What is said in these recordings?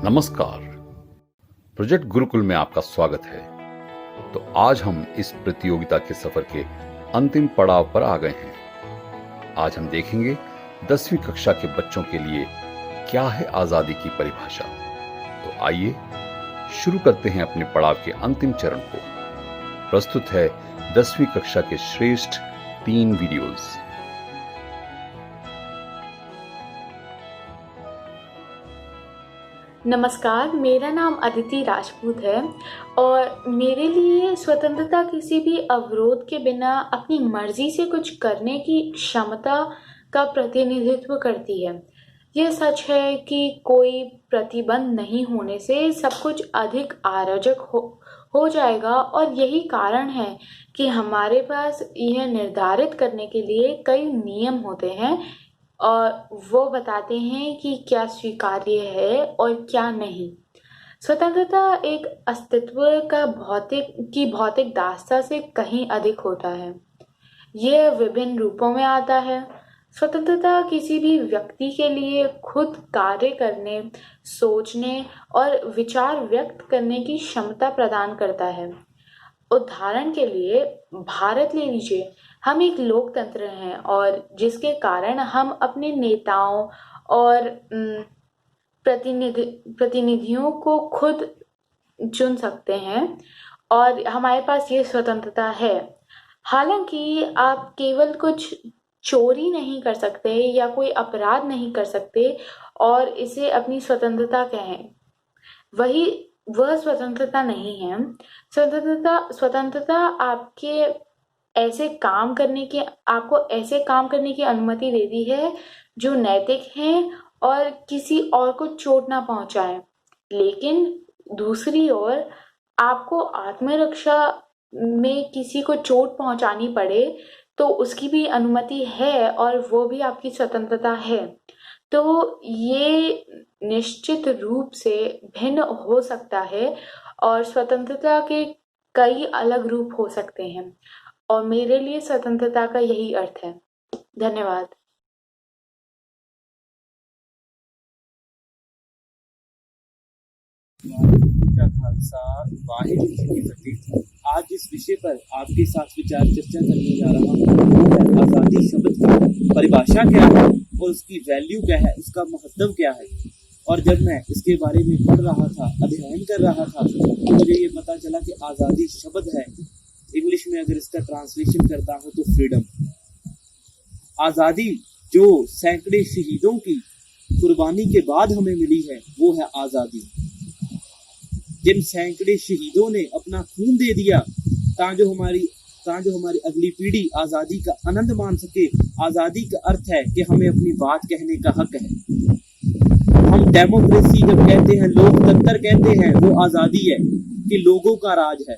नमस्कार। प्रोजेक्ट गुरुकुल में आपका स्वागत है। तो आज हम इस प्रतियोगिता के सफर के अंतिम पड़ाव पर आ गए हैं। आज हम देखेंगे 10वीं कक्षा के बच्चों के लिए क्या है आजादी की परिभाषा। तो आइए शुरू करते हैं अपने पड़ाव के अंतिम चरण को। प्रस्तुत है 10वीं कक्षा के श्रेष्ठ 3 वीडियोस। नमस्कार, मेरा नाम अदिति राजपूत है और मेरे लिए स्वतंत्रता किसी भी अवरोध के बिना अपनी मर्जी से कुछ करने की क्षमता का प्रतिनिधित्व करती है। यह सच है कि कोई प्रतिबंध नहीं होने से सब कुछ अधिक अराजक हो जाएगा और यही कारण है कि हमारे पास यह निर्धारित करने के लिए कई नियम होते हैं और वो बताते हैं कि क्या स्वीकार्य है और क्या नहीं। स्वतंत्रता एक अस्तित्व का भौतिक दास्ता से कहीं अधिक होता है। यह विभिन्न रूपों में आता है। स्वतंत्रता किसी भी व्यक्ति के लिए खुद कार्य करने, सोचने और विचार व्यक्त करने की क्षमता प्रदान करता है। उदाहरण के लिए भारत ले लीजिए। हम एक लोकतंत्र हैं और जिसके कारण हम अपने नेताओं और प्रतिनिधियों को खुद चुन सकते हैं और हमारे पास ये स्वतंत्रता है। हालांकि आप केवल कुछ चोरी नहीं कर सकते या कोई अपराध नहीं कर सकते और इसे अपनी स्वतंत्रता कहें। वह स्वतंत्रता नहीं है। स्वतंत्रता आपको ऐसे काम करने की अनुमति देती है जो नैतिक हैं और किसी और को चोट ना पहुंचाए। लेकिन दूसरी ओर आपको आत्मरक्षा में किसी को चोट पहुंचानी पड़े तो उसकी भी अनुमति है और वो भी आपकी स्वतंत्रता है। तो ये निश्चित रूप से भिन्न हो सकता है और स्वतंत्रता के कई अलग रूप हो सकते हैं और मेरे लिए स्वतंत्रता का यही अर्थ है। धन्यवाद। का खालसा वाहिगुरु जी की फतेह। आज इस विषय पर आपके साथ विचार चर्चा करने जा रहा हूँ वो है आज़ादी शब्द की परिभाषा क्या है और उसकी वैल्यू क्या है, उसका महत्व क्या है। और जब मैं इसके बारे में पढ़ रहा था, अध्ययन कर रहा था, तो मुझे ये पता चला कि आज़ादी शब्द है, इंग्लिश में अगर इसका ट्रांसलेशन करता हूँ तो फ्रीडम। आज़ादी जो सैकड़े शहीदों की कुर्बानी के बाद हमें मिली है वो है आज़ादी। जिन सैकड़े शहीदों ने अपना खून दे दिया ताकि हमारी अगली पीढ़ी आज़ादी का आनंद मान सके। आज़ादी का अर्थ है कि हमें अपनी बात कहने का हक है। हम डेमोक्रेसी जब कहते हैं, लोकतंत्र कहते हैं, वो आज़ादी है कि लोगों का राज है।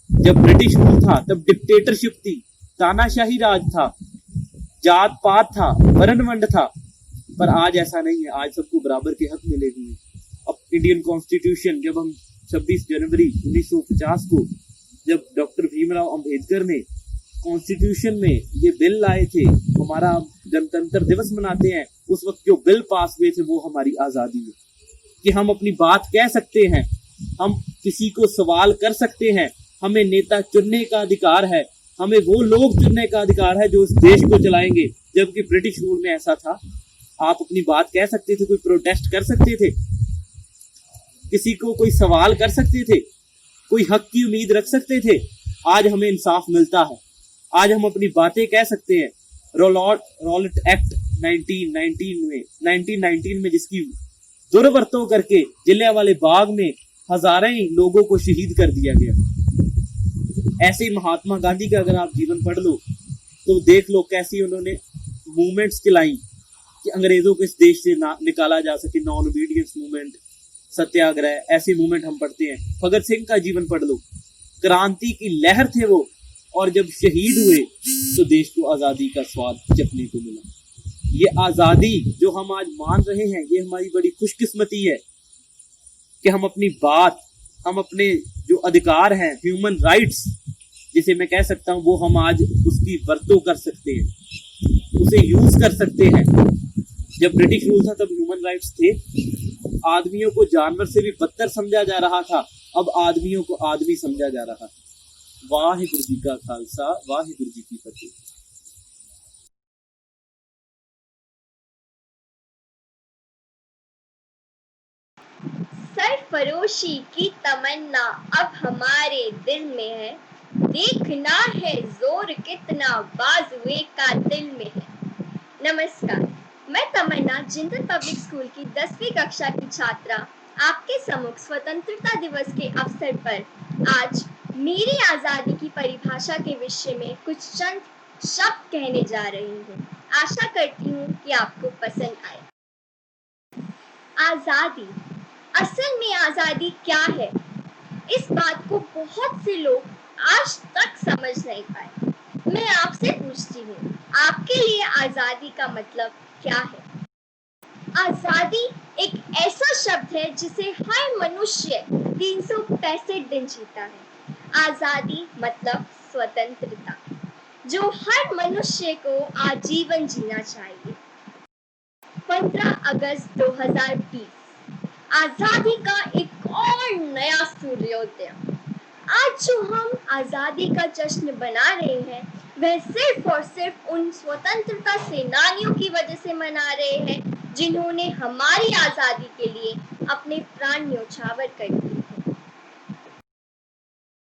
जब ब्रिटिश रूल था तब डिक्टेटरशिप थी, तानाशाही राज था, जात पात था, वर्ण था। पर आज ऐसा नहीं है। आज सबको बराबर के हक मिले हुए हैं। अब इंडियन कॉन्स्टिट्यूशन जब हम 26 जनवरी 1950 को जब डॉक्टर भीमराव अंबेडकर ने कॉन्स्टिट्यूशन में ये बिल लाए थे, हमारा गणतंत्र दिवस मनाते हैं, उस वक्त जो बिल पास हुए थे वो हमारी आज़ादी है कि हम अपनी बात कह सकते हैं, हम किसी को सवाल कर सकते हैं, हमें नेता चुनने का अधिकार है, हमें वो लोग चुनने का अधिकार है जो इस देश को चलाएंगे। जबकि ब्रिटिश रूल में ऐसा था, आप अपनी बात कह सकते थे, कोई प्रोटेस्ट कर सकते थे, किसी को कोई सवाल कर सकते थे, कोई हक की उम्मीद रख सकते थे। आज हमें इंसाफ मिलता है, आज हम अपनी बातें कह सकते हैं। रॉलेट एक्ट 1919 में जिसकी दुर्वरतों करके जलियांवाले बाग में हजारों लोगों को शहीद कर दिया गया। ऐसे महात्मा गांधी का अगर आप जीवन पढ़ लो तो देख लो कैसी उन्होंने मूवमेंट्स चलाई कि अंग्रेजों को इस देश से निकाला जा सके। नॉन ओबीडियंस मूवमेंट, सत्याग्रह, ऐसे मूवमेंट हम पढ़ते हैं। भगत सिंह का जीवन पढ़ लो, क्रांति की लहर थे वो, और जब शहीद हुए तो देश को आज़ादी का स्वाद चखने को मिला। ये आज़ादी जो हम आज मान रहे हैं, ये हमारी बड़ी खुशकिस्मती है कि हम अपनी बात, हम अपने जो अधिकार हैं, ह्यूमन राइट्स जिसे मैं कह सकता हूँ, वो हम आज उसकी वर्तों कर सकते हैं, उसे यूज कर सकते हैं। जब ब्रिटिश रूल था तब ह्यूमन राइट्स थे, आदमियों को जानवर से भी बदतर समझा जा रहा था, अब आदमियों को आदमी समझा जा रहा है। वाहिगुरु जी का खालसा, वाहिगुरु जी की फतेह। सरफरोशी की तमन्ना अब हमारे दिल में है, देखना है जोर कितना बाजुए का दिल में है। नमस्कार, मैं तमन्ना जिंदल पब्लिक स्कूल की 10वीं कक्षा की छात्रा आपके सम्मुख स्वतंत्रता दिवस के अवसर पर आज मेरी आजादी की परिभाषा के विषय में कुछ चंद शब्द कहने जा रही हूँ। आशा करती हूँ कि आपको पसंद आए। आजादी, असल में आजादी क्या है? इस बात को बहुत से लोग आज तक समझ नहीं पाए। मैं आपसे पूछती हूँ, आपके लिए आजादी का मतलब क्या है? आजादी एक ऐसा शब्द है जिसे हर मनुष्य 365 दिन जीता है। आजादी मतलब स्वतंत्रता, जो हर मनुष्य को आजीवन जीना चाहिए। 15 अगस्त 2020 आजादी का एक और नया सूर्योदय। आज जो हम आजादी का जश्न बना रहे हैं, वह सिर्फ और सिर्फ उन स्वतंत्रता सेनानियों की वजह से मना रहे हैं जिन्होंने हमारी आजादी के लिए अपने प्राण न्योछावर कर दिए थे।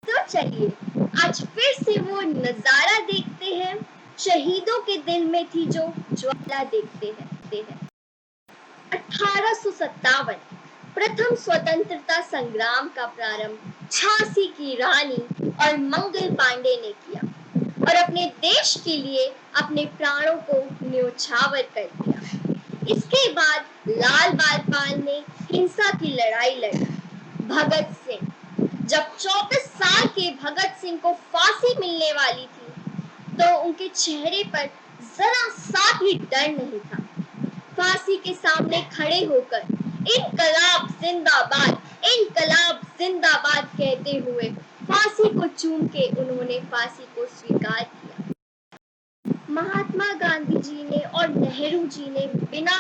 तो चलिए आज फिर से वो नजारा देखते हैं, शहीदों के दिल में थी जो ज्वाला देखते हैं। 1857 प्रथम स्वतंत्रता संग्राम का प्रारंभ झांसी की रानी और मंगल पांडे ने किया और अपने देश के लिए अपने प्राणों को न्योछावर कर दिया। इसके बाद लाल बाल पाल ने हिंसा की लड़ाई लड़ी। भगत सिंह, जब 34 साल के भगत सिंह को फांसी मिलने वाली थी, तो उनके चेहरे पर जरा सा भी डर नहीं था। फांसी के सामने खड़े होकर इनकलाब जिंदाबाद, इनकलाब जिंदाबाद कहते हुए फांसी को चूम के उन्होंने फांसी को स्वीकार किया। महात्मा गांधी जी ने और नेहरू जी ने बिना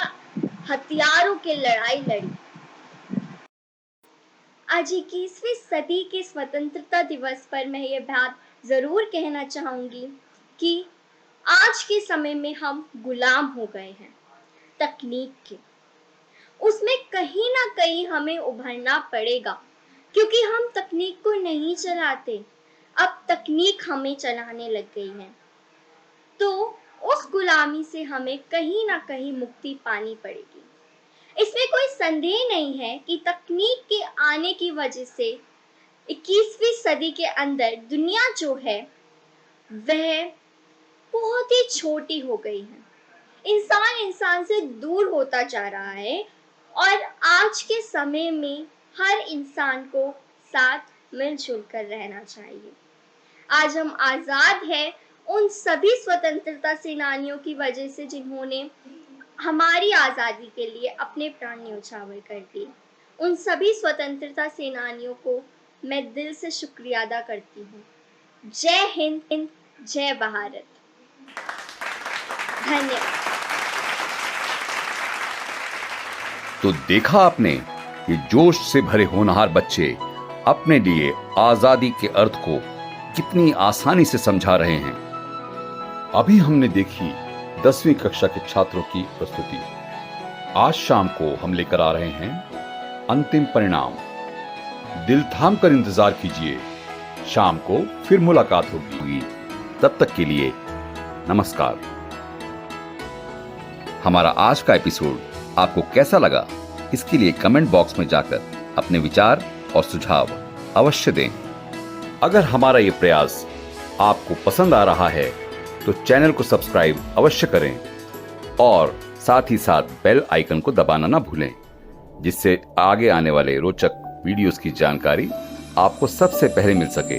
हथियारों के लड़ाई लड़ी। आज 21वीं सदी के स्वतंत्रता दिवस पर मैं ये बात जरूर कहना चाहूंगी कि आज के समय में हम गुलाम हो गए हैं तकनीक के। उसमें कहीं ना कहीं हमें उभरना पड़ेगा, क्योंकि हम तकनीक को नहीं चलाते, अब तकनीक हमें चलाने लग गई है। तो उस गुलामी से हमें कहीं ना कहीं मुक्ति पानी पड़ेगी। इसमें कोई संदेह नहीं है कि तकनीक के आने की वजह से 21वीं सदी के अंदर दुनिया जो है वह बहुत ही छोटी हो गई है। इंसान इंसान से दूर होता जा रहा है और आज के समय में हर इंसान को साथ मिलजुल कर रहना चाहिए। आज हम आजाद हैं उन सभी स्वतंत्रता सेनानियों की वजह से जिन्होंने हमारी आजादी के लिए अपने प्राण न्योछावर कर दिए। उन सभी स्वतंत्रता सेनानियों को मैं दिल से शुक्रिया अदा करती हूँ। जय हिंद, जय भारत। धन्यवाद। तो देखा आपने, ये जोश से भरे होनहार बच्चे अपने लिए आजादी के अर्थ को कितनी आसानी से समझा रहे हैं। अभी हमने देखी 10वीं कक्षा के छात्रों की प्रस्तुति। आज शाम को हम लेकर आ रहे हैं अंतिम परिणाम। दिल थाम कर इंतजार कीजिए, शाम को फिर मुलाकात होगी। तब तक के लिए नमस्कार। हमारा आज का एपिसोड आपको कैसा लगा, इसके लिए कमेंट बॉक्स में जाकर अपने विचार और सुझाव अवश्य दें। अगर हमारा ये प्रयास आपको पसंद आ रहा है तो चैनल को सब्सक्राइब अवश्य करें और साथ ही साथ बेल आइकन को दबाना ना भूलें, जिससे आगे आने वाले रोचक वीडियोस की जानकारी आपको सबसे पहले मिल सके।